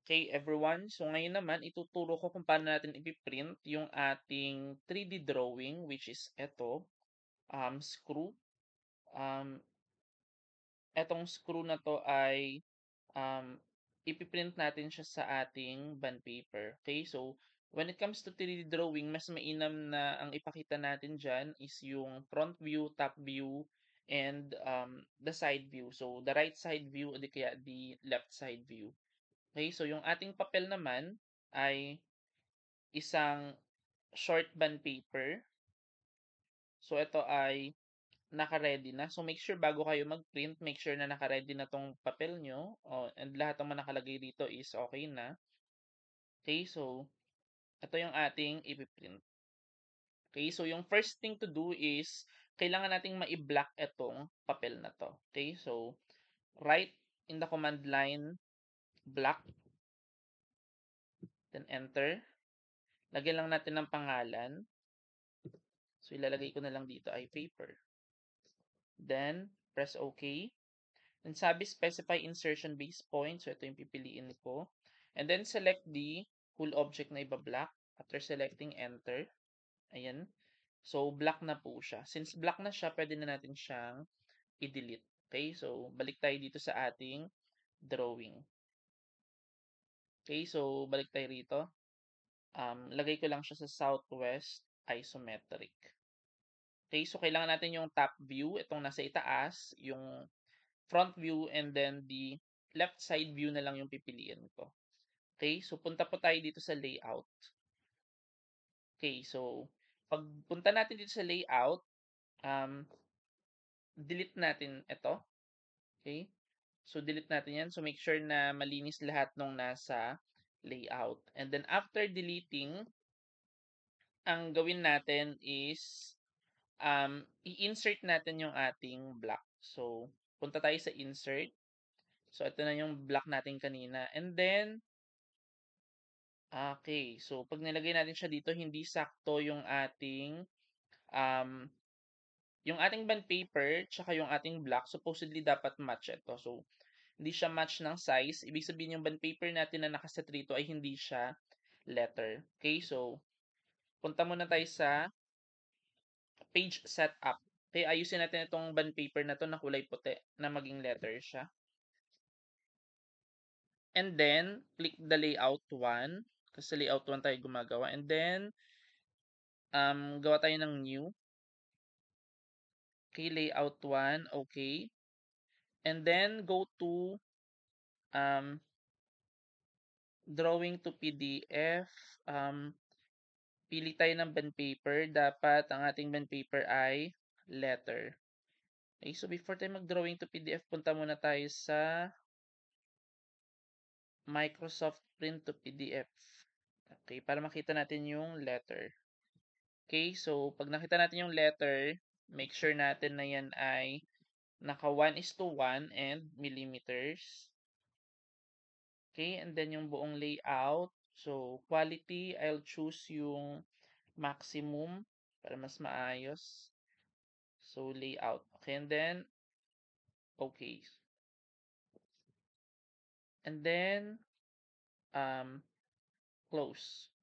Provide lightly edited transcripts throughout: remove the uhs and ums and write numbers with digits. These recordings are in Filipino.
Okay, everyone. So ngayon naman, ituturo ko kung paano natin ipiprint yung ating 3D drawing, which is ito, screw. Um, Etong screw na to ay ipiprint natin siya sa ating bond paper. Okay, so when it comes to 3D drawing, mas mainam na ang ipakita natin dyan is yung front view, top view, and the side view. So the right side view o di kaya the left side view. Okay, so yung ating papel naman ay isang short bond paper. So ito ay naka-ready na. So make sure bago kayo mag-print, make sure na naka-ready na tong papel nyo. Oh, and lahat ng mga nakalagay dito is okay na. Okay, so ito yung ating ipiprint. Okay, so yung first thing to do is kailangan nating ma-block itong papel na to. Okay, so write in the command line block, then enter. Lagyan lang natin ng pangalan. So ilalagay ko na lang dito ay paper. Then press OK. Then sabi specify insertion base point. So ito yung pipiliin ko. And then select the whole object na iba-block. After selecting enter. Ayan. So black na po siya. Since black na siya, pwede na natin siyang i-delete. Okay? So balik tayo dito sa ating drawing. Okay? So balik tayo rito. Lagay ko lang siya sa southwest isometric. Okay, so kailangan natin yung top view, itong nasa itaas, yung front view, and then the left side view na lang yung pipiliin ko. Okay, so punta po tayo dito sa layout. Okay, so pag punta natin dito sa layout, delete natin ito. Okay, so delete natin yan. So make sure na malinis lahat nung nasa layout. And then after deleting, ang gawin natin is i-insert natin yung ating block. So, punta tayo sa insert. So, ito na yung block natin kanina. And then, okay. So, pag nilagay natin siya dito, hindi sakto um, yung ating bond paper, tsaka yung ating block, supposedly dapat match ito. So, hindi siya match ng size. Ibig sabihin yung bond paper natin na nakaset rito ay hindi siya letter. Okay, so, punta muna tayo sa page setup. Okay, ayusin natin itong bond paper na to na kulay puti na maging letter siya. And then, click the layout 1. Kasi layout 1 tayo gumagawa. And then, gawa tayo ng new. Okay, layout 1. Okay. And then, go to um, drawing to PDF. Pili tayo ng bond paper. Dapat ang ating bond paper ay letter. Okay, so before tayo mag-drawing to PDF, punta muna tayo sa Microsoft Print to PDF. Okay, para makita natin yung letter. Okay, so pag nakita natin yung letter, make sure natin na yan ay naka 1:1 and millimeters. Okay, and then yung buong layout. So, quality, I'll choose yung maximum para mas maayos. So, layout. Okay, and then, okay. And then, close.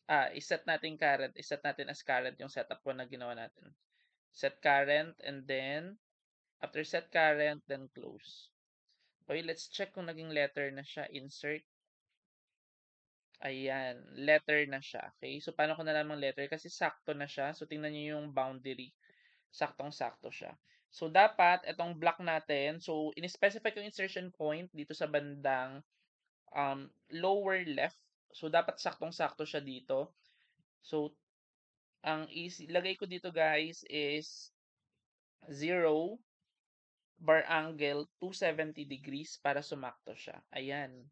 Iset natin current. Iset natin as current yung setup ko na ginawa natin. Set current, and then, after set current, then close. Okay, let's check kung naging letter na siya. Insert. Ayan, letter na siya. Okay, so paano ko nalamang letter? Kasi sakto na siya. So, tingnan niyo yung boundary. Saktong-sakto siya. So, dapat, itong block natin, so, in-specify ko yung insertion point dito sa bandang lower left. So, dapat saktong-sakto siya dito. So, ang lagay ko dito guys is 0 bar angle 270 degrees para sumakto siya. Ayan.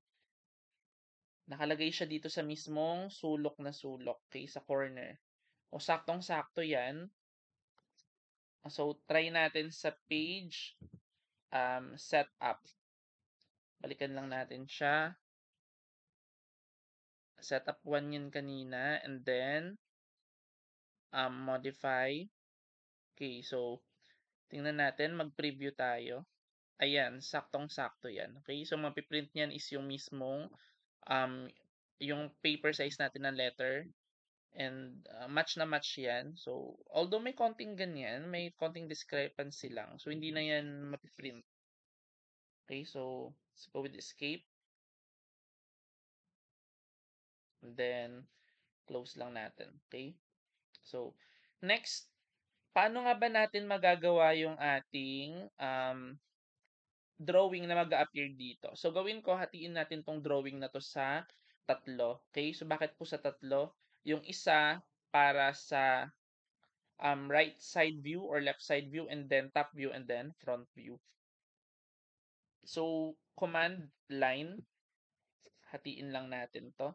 Nakalagay siya dito sa mismong sulok na sulok, okay, sa corner. O saktong-sakto yan. So, try natin sa page setup. Balikan lang natin siya. Setup 1 yun kanina. And then, modify. Okay, so, tingnan natin. Mag-preview tayo. Ayan, saktong-sakto yan. Okay? So, mapiprint niyan is yung mismong um, yung paper size natin ng letter and match na match yan. So, although may konting ganyan, may konting discrepancy lang. So, hindi na yan mapiprint. Okay? So, let's go with escape. And then, close lang natin. Okay? So, next, paano nga ba natin magagawa yung ating drawing na mag-a-appear dito? So, gawin ko, hatiin natin tong drawing na to sa tatlo. Okay? So, bakit po sa tatlo? Yung isa para sa right side view or left side view and then top view and then front view. So, command line, hatiin lang natin to.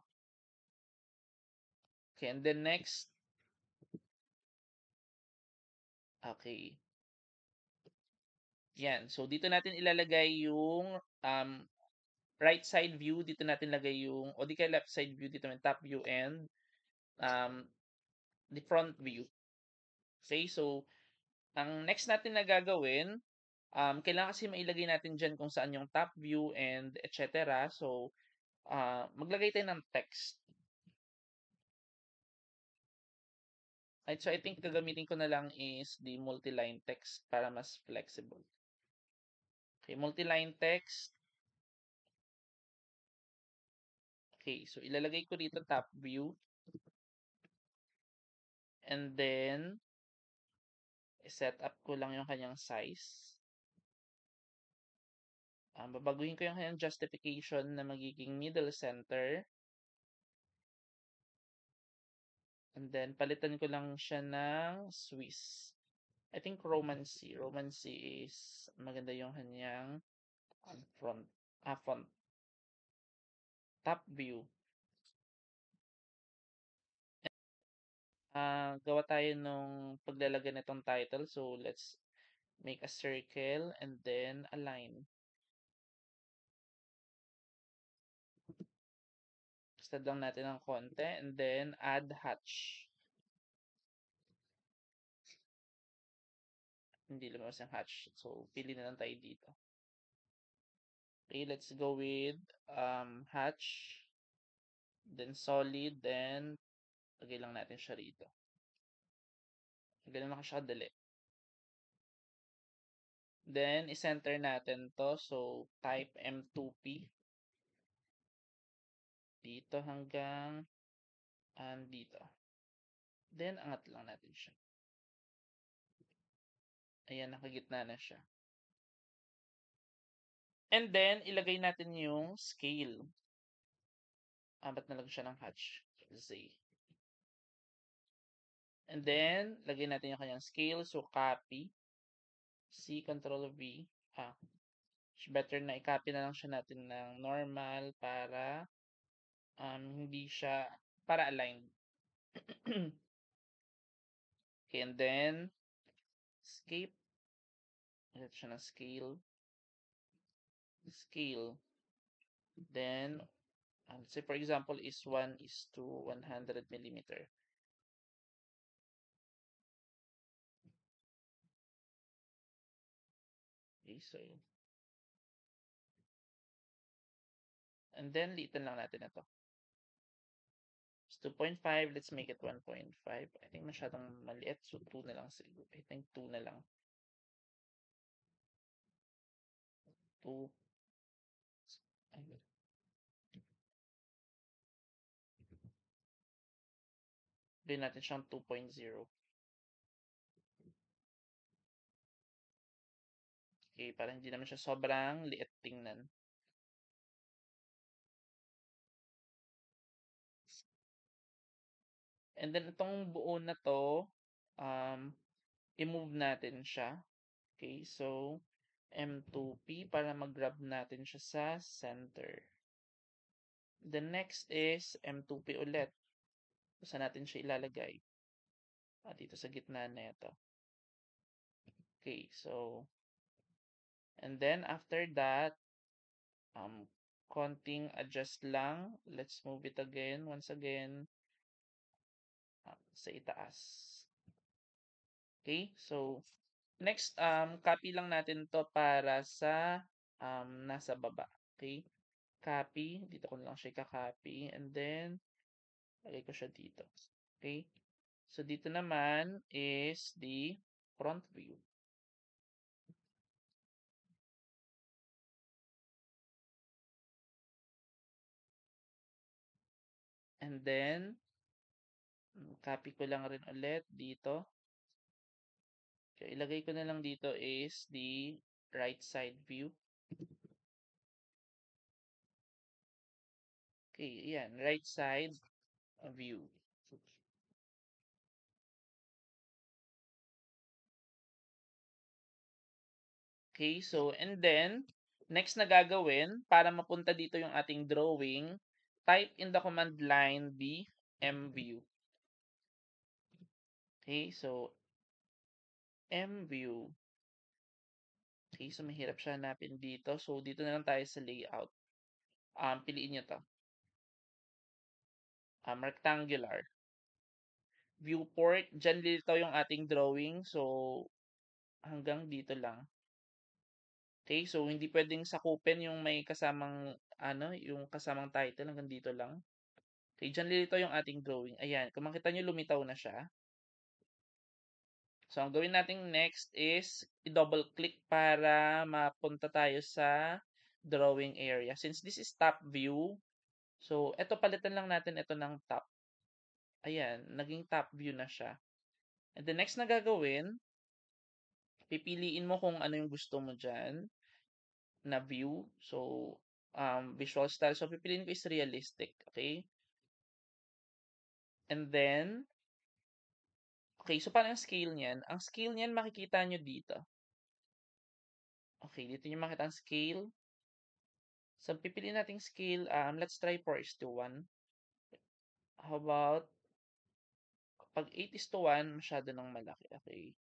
Okay, and then next, okay. Yan. So, dito natin ilalagay yung right side view. Dito natin lagay yung, o di kaya left side view. Dito yung top view and um, the front view. Okay, so, ang next natin na gagawin, kailangan kasi mailagay natin dyan kung saan yung top view and etc. So, maglagay tayo ng text. Right, so I think gagamitin ko na lang is the multi-line text para mas flexible. Okay, multi-line text. Okay, so ilalagay ko dito top view. And then, set up ko lang yung kanyang size. Babaguhin ko yung kanyang justification na magiging middle center. And then, palitan ko lang siya ng Swiss. I think Roman C. Roman C is maganda yung kanyang font. Font. Top view. Gawa tayo nung paglalagay nitong title. So, let's make a circle and then align. Extend lang natin ng konti and then add hatch. Hindi lumabas yung hatch. So, pili na lang tayo dito. Okay, let's go with hatch. Then solid. Then, lagay lang natin siya rito. Ganun lang siya kadali. Then, i-center natin to. So, type M2P. Dito hanggang dito. Then, angat lang natin siya. Ayan, nakagitna na siya. And then, ilagay natin yung scale. Ba't nalagay siya ng hatch? Z. And then, lagay natin yung kanyang scale. So, copy. C, Control V. Better na i-copy na lang siya natin ng normal para hindi siya, para aligned. Okay, and then, escape. Lagay siya ng scale. Scale. Then, let's say for example is 1:100 millimeter. Okay, so, and then, liitan lang natin ito. 2.5, let's make it 1.5. I think masyadong maliit, so 2 na lang siguro. I think 2 na lang. 2. Gawin natin siyang 2.0. Okay, para hindi naman siya sobrang liit tingnan. And then, itong buo na to, i-move natin siya. Okay, so, M2P para mag-grab natin siya sa center. The next is M2P ulit. Saan natin siya ilalagay? Dito sa gitna na ito. Okay, so, and then after that, konting adjust lang. Let's move it again, once again, sa itaas. Okay, so, Next, copy lang natin to para sa nasa baba. Okay? Copy. Dito ko lang siya ka-copy. And then, lagay ko siya dito. Okay? So, dito naman is the front view. And then, copy ko lang rin ulit dito. So, ilagay ko na lang dito is the right side view. Okay, yan. Right side view. Okay, so and then, next na gagawin, para mapunta dito yung ating drawing, type in the command line the mview. Okay, so mview. Okay, so mahirap siya hanapin dito. So dito na lang tayo sa layout. Piliin nyo to. Rectangular. Viewport. Diyan dito yung ating drawing. So hanggang dito lang. Okay, so hindi pwedeng sakupin yung may kasamang yung kasamang title hanggang dito lang. Okay, dyan dito yung ating drawing. Ayan, kung makita nyo lumitaw na siya. So, ang gawin natin next is i-double click para mapunta tayo sa drawing area. Since this is top view, so eto palitan lang natin ito ng top. Ayan, naging top view na siya. And the next na gagawin, pipiliin mo kung ano yung gusto mo dyan na view. So, visual style. So, pipiliin ko is realistic. Okay? And then, okay, so paano yung scale niyan? Ang scale niyan makikita nyo dito. Okay, dito nyo makita ang scale. So, pipiliin nating scale, let's try 4:1. How about, pag 8:1, masyado nang malaki. Okay.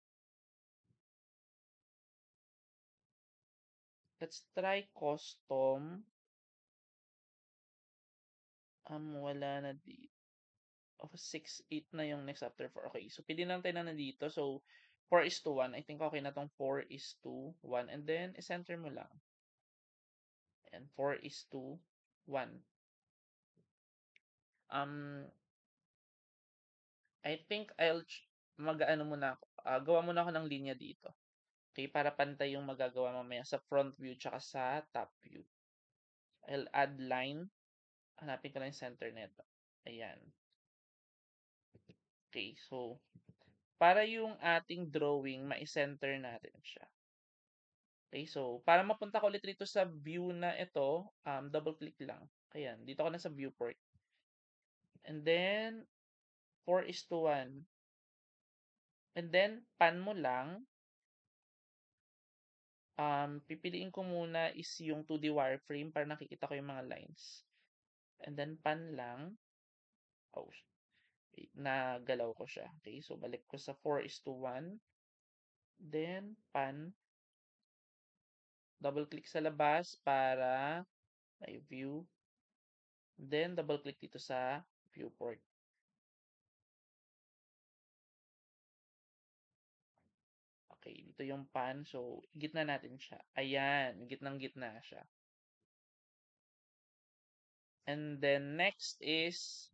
Let's try custom. Wala na dito. Oh, 6:8 na yung next after 4. Okay, so pili lang tayo na nandito. So, 4:1. I think okay na tong 4:1. And then, center mo lang. And 4:1. Um, I think mag-ano muna ako. Gawa muna ako ng linya dito. Okay, para pantay yung magagawa mamaya sa front view tsaka sa top view. I'll add line. Hanapin ko lang yung center nito. Ayan. Okay, so para yung ating drawing, ma-center natin siya. Okay, so para mapunta ko ulit rito sa view na ito, double click lang. Ayan, dito ko na sa viewport. And then, 4:1. And then, pan mo lang. Pipiliin ko muna is yung 2D wireframe para nakikita ko yung mga lines. And then, pan lang. Oh, wait, nagalaw ko siya. Okay, so balik ko sa 4:1. Then, pan. Double click sa labas para may view. Then, double click dito sa viewport. Okay, dito yung pan. So, gitna natin siya. Ayan, gitnang-gitna siya. And then, next is,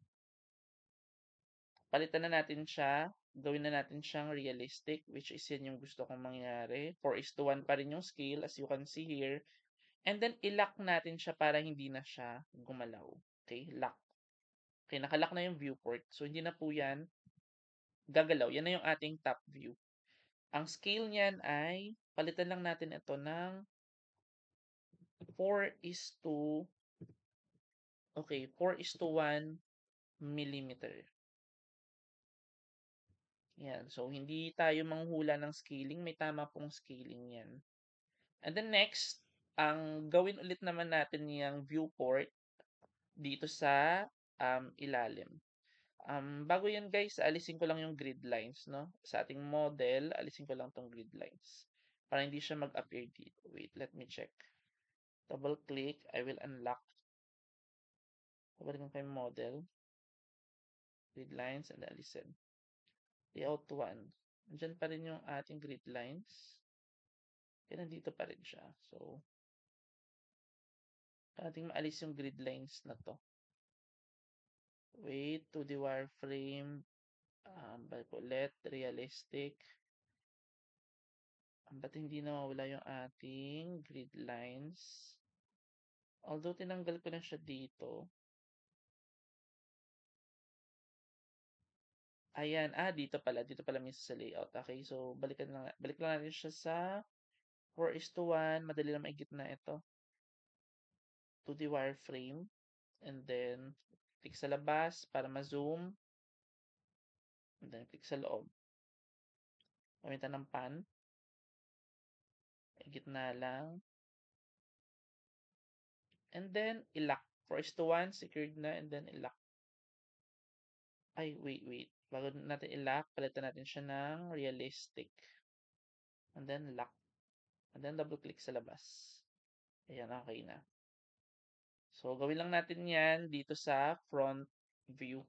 palitan na natin siya. Gawin na natin siyang realistic, which is yan yung gusto kong mangyari. 4:1 pa rin yung scale, as you can see here. And then, ilock natin siya para hindi na siya gumalaw. Okay, lock. Okay, nakalock na yung viewport. So, hindi na po yan gagalaw. Yan na yung ating top view. Ang scale niyan ay, palitan lang natin ito ng 4:2, okay, 4:1 millimeter. Yan. So, hindi tayo manghula ng scaling. May tama pong scaling yan. And then next, ang gawin ulit naman natin yung viewport dito sa ilalim. Bago yan guys, alisin ko lang yung grid lines, no? Sa ating model, alisin ko lang tong grid lines. Para hindi siya mag-appear dito. Wait, let me check. Double click, I will unlock. Babalikan ko yung model. Grid lines and alisin. Layout 1. Nandiyan pa rin yung ating grid lines. Kaya nandito pa rin siya. So, ating maalis yung grid lines na to. Wait, 2D wireframe. Balik ulit, realistic. Ba't hindi nawawala yung ating grid lines? Although tinanggal ko na siya dito. Ayan, dito pala. Dito pala mismo sa layout. Okay, so balik lang natin siya sa 4:1. Madali lang maigit na ito. 2D wireframe. And then, click sa labas para ma-zoom. And then, click sa loob. Gamitan ng pan. Gitna lang. And then, ilock. 4:1, secured na. And then, ilock. Ay, wait. Bago natin ilock, palitan natin siya ng realistic. And then, lock. And then, double-click sa labas. Ayan, okay na. So, gawin lang natin yan dito sa front view.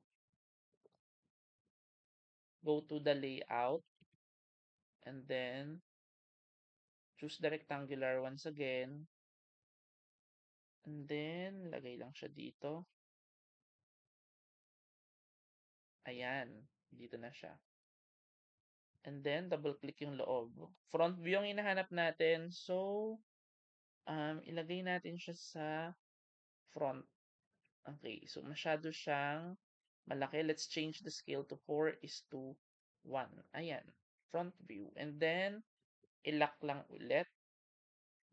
Go to the layout. And then, choose the rectangular once again. And then, lagay lang siya dito. Ayan, dito na siya. And then, double-click yung loob. Front view yung hinahanap natin. So, ilagay natin siya sa front. Okay, so masyado siyang malaki. Let's change the scale to 4:1. Ayan, front view. And then, ilock lang ulit.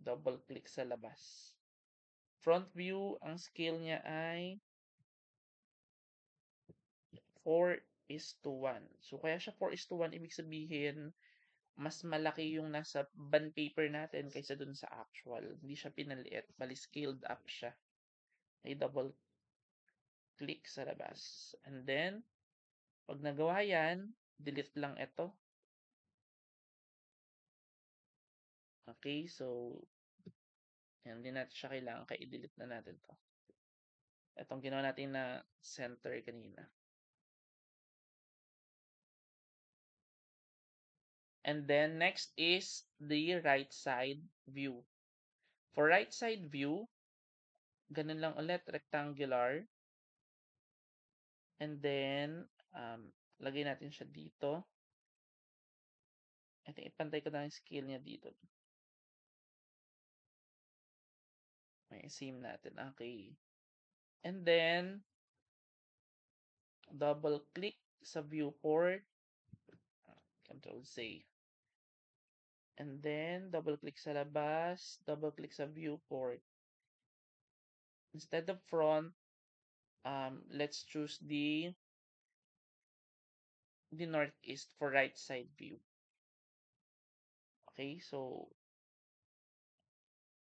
Double-click sa labas. Front view, ang scale niya ay 4:1. So, kaya siya 4:1, ibig sabihin, mas malaki yung nasa bond paper natin kaysa dun sa actual. Hindi siya pinaliit, bali scaled up siya. Ay double click sa labas. And then, pag nagawa yan, delete lang ito. Okay, so, yan, hindi natin siya kailangan, kaya i-delete na natin to. Itong ginawa natin na center kanina. And then, next is the right side view. For right side view, ganun lang ulit, rectangular. And then, lagay natin siya dito. I think ipantay ko na yung scale niya dito. May same natin. Okay. And then, double click sa viewport. Control Z. And then, double click sa labas. Double click sa viewport. Instead of front, let's choose the northeast for right side view. Okay, so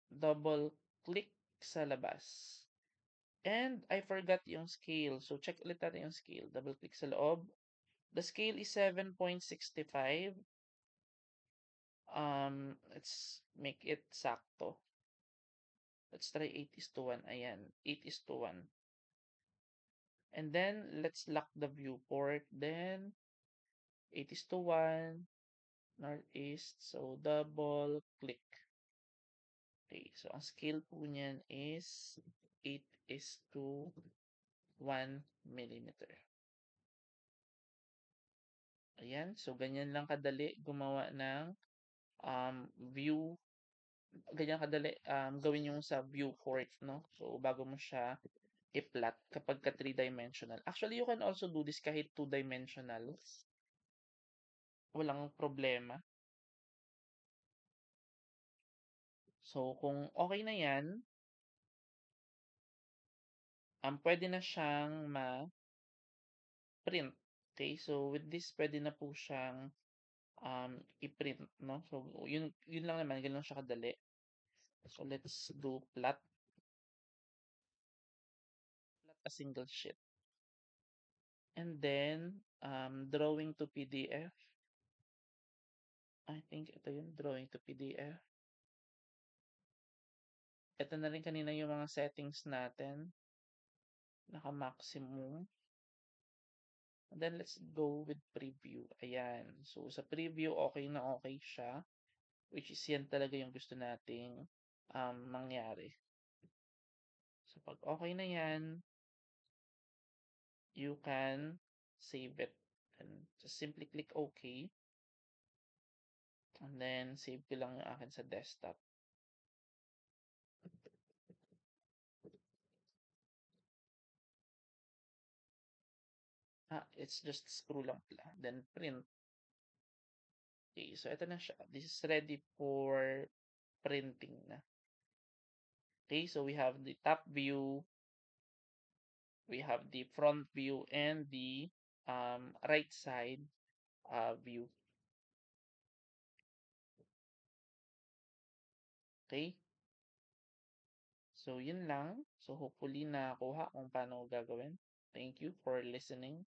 double click sa labas. And I forgot yung scale. So check ulit natin yung scale. Double click sa loob. The scale is 7.65. Let's make it sakto. Let's try 8:1. Ayan, 8:1. And then let's lock the viewport. Then 8:1 northeast. So double click. Okay, so ang scale po niyan is 8:1 millimeter. Ayan, so ganyan lang kadali gumawa ng view. Ganyan kadali gawin yung sa viewport, no? So bago mo siya i-plot kapag ka 3-dimensional. Actually, you can also do this kahit 2-dimensional. Walang problema. So kung okay na 'yan, pwede na siyang ma-print. Okay, so with this pwede na po siyang i-print, no? So yun lang naman, ganoon siya kadali. So let's do plot a single sheet. And then drawing to PDF. I think ito yung drawing to PDF. Ito na rin kanina yung mga settings natin. Naka-maximum. And then let's go with preview. Ayan. So sa preview, okay na okay siya. Which is yan talaga yung gusto nating mangyari. So pag okay na yan, you can save it. And just simply click OK. And then save ko lang yung akin sa desktop. It's just screw lang pala. Then print. Okay, so ito na siya. This is ready for printing na. Okay, so we have the top view, we have the front view, and the right side view. Okay? So, yun lang. So, hopefully nakuha kung paano gagawin. Thank you for listening.